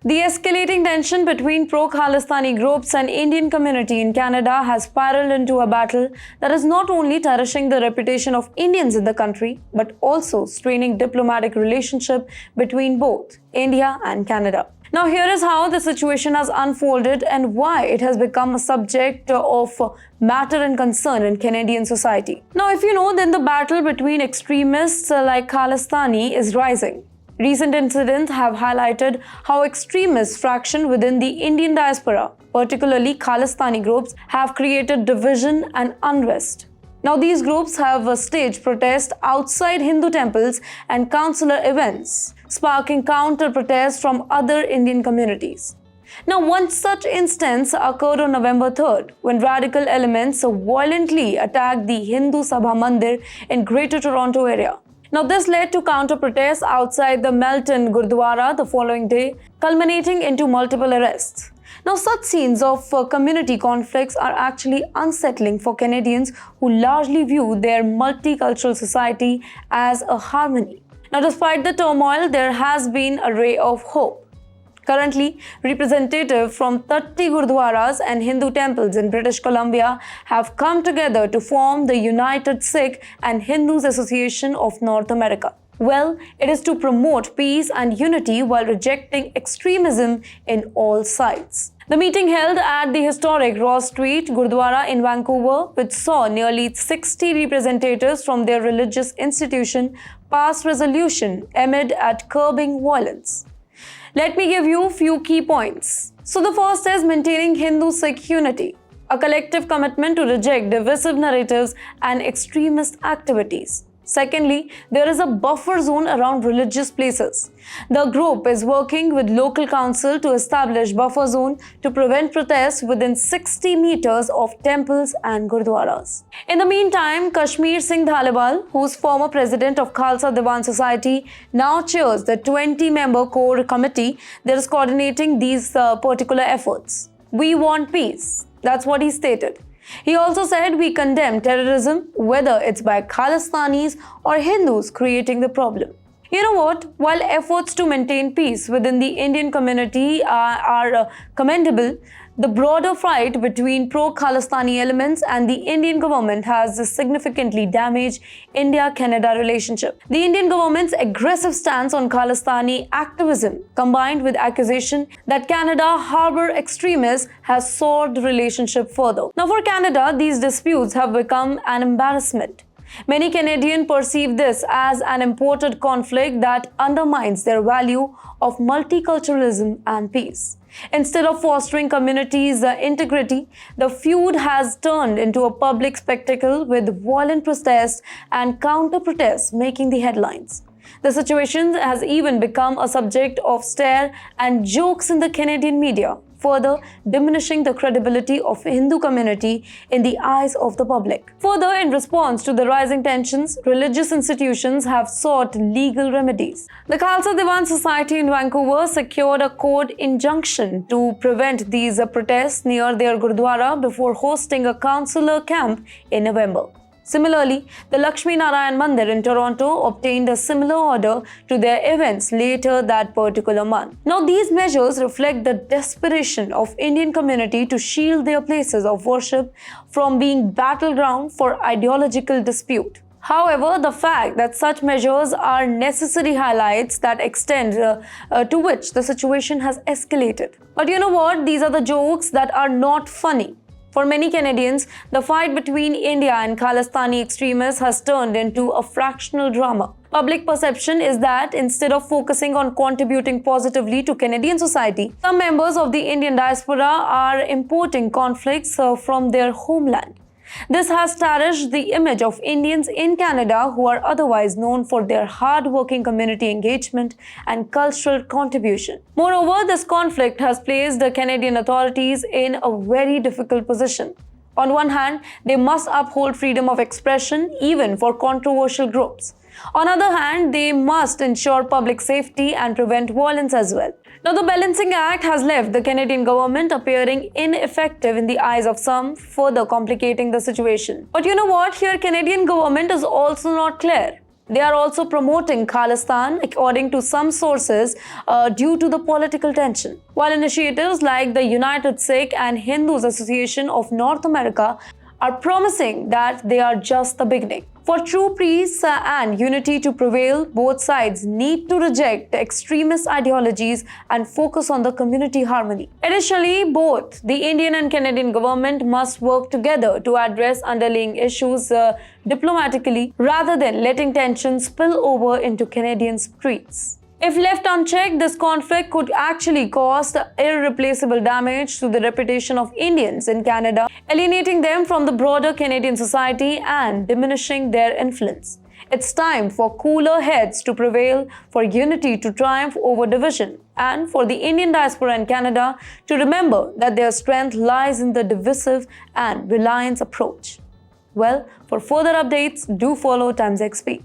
The escalating tension between pro-Khalistani groups and Indian community in Canada has spiraled into a battle that is not only tarnishing the reputation of Indians in the country, but also straining diplomatic relationship between both India and Canada. Now, here is how the situation has unfolded and why it has become a subject of matter and concern in Canadian society. Now, if you know, then the battle between extremists like Khalistanis is rising. Recent incidents have highlighted how extremist fractions within the Indian diaspora, particularly Khalistani groups, have created division and unrest. Now, these groups have staged protests outside Hindu temples and council events, sparking counter-protests from other Indian communities. Now, one such instance occurred on November 3rd, when radical elements violently attacked the Hindu Sabha Mandir in Greater Toronto area. Now, this led to counter-protests outside the Melton Gurdwara the following day, culminating into multiple arrests. Now, such scenes of community conflicts are actually unsettling for Canadians who largely view their multicultural society as a harmony. Now, despite the turmoil, there has been a ray of hope. Currently, representatives from 30 Gurdwaras and Hindu temples in British Columbia have come together to form the United Sikh and Hindus Association of North America. Well, it is to promote peace and unity while rejecting extremism in all sides. The meeting held at the historic Ross Street Gurdwara in Vancouver, which saw nearly 60 representatives from their religious institution pass resolution amid at curbing violence. Let me give you a few key points. So the first is maintaining Hindu-Sikh unity, a collective commitment to reject divisive narratives and extremist activities. Secondly, there is a buffer zone around religious places. The group is working with local council to establish buffer zone to prevent protests within 60 meters of temples and gurdwaras. In the meantime, Kashmir Singh Dhaliwal, who's former president of Khalsa Diwan Society, now chairs the 20-member core committee that is coordinating these particular efforts. We want peace. That's what he stated. He also said we condemn terrorism, whether it's by Khalistanis or Hindus creating the problem. You know what? While efforts to maintain peace within the Indian community are commendable, the broader fight between pro-Khalistani elements and the Indian government has significantly damaged India-Canada relationship. The Indian government's aggressive stance on Khalistani activism, combined with accusation that Canada harbor extremists, has soured the relationship further. Now, for Canada, these disputes have become an embarrassment. Many Canadians perceive this as an imported conflict that undermines their value of multiculturalism and peace. Instead of fostering communities' integrity, the feud has turned into a public spectacle with violent protests and counter-protests making the headlines. The situation has even become a subject of stare and jokes in the Canadian media, further diminishing the credibility of the Hindu community in the eyes of the public. Further, in response to the rising tensions, religious institutions have sought legal remedies. The Khalsa Diwan Society in Vancouver secured a court injunction to prevent these protests near their Gurdwara before hosting a consular camp in November. Similarly, the Lakshmi Narayan Mandir in Toronto obtained a similar order to their events later that particular month. Now, these measures reflect the desperation of Indian community to shield their places of worship from being battleground for ideological dispute. However, the fact that such measures are necessary highlights that extent to which the situation has escalated. But you know what? These are the jokes that are not funny. For many Canadians, the fight between India and Khalistani extremists has turned into a fractional drama. Public perception is that instead of focusing on contributing positively to Canadian society, some members of the Indian diaspora are importing conflicts from their homeland. This has tarnished the image of Indians in Canada who are otherwise known for their hard-working community engagement and cultural contribution. Moreover, this conflict has placed the Canadian authorities in a very difficult position. On one hand, they must uphold freedom of expression even for controversial groups. On the other hand, they must ensure public safety and prevent violence as well. Now, the Balancing Act has left the Canadian government appearing ineffective in the eyes of some, further complicating the situation. But you know what? Here, Canadian government is also not clear. They are also promoting Khalistan, according to some sources, due to the political tension. While initiatives like the United Sikh and Hindus Association of North America are promising that they are just the beginning. For true peace and unity to prevail, both sides need to reject extremist ideologies and focus on the community harmony. Additionally, both the Indian and Canadian government must work together to address underlying issues diplomatically rather than letting tensions spill over into Canadian streets. If left unchecked, this conflict could actually cause irreplaceable damage to the reputation of Indians in Canada, alienating them from the broader Canadian society and diminishing their influence. It's time for cooler heads to prevail, for unity to triumph over division, and for the Indian diaspora in Canada to remember that their strength lies in the divisive and reliance approach. Well, for further updates, do follow TimesXP.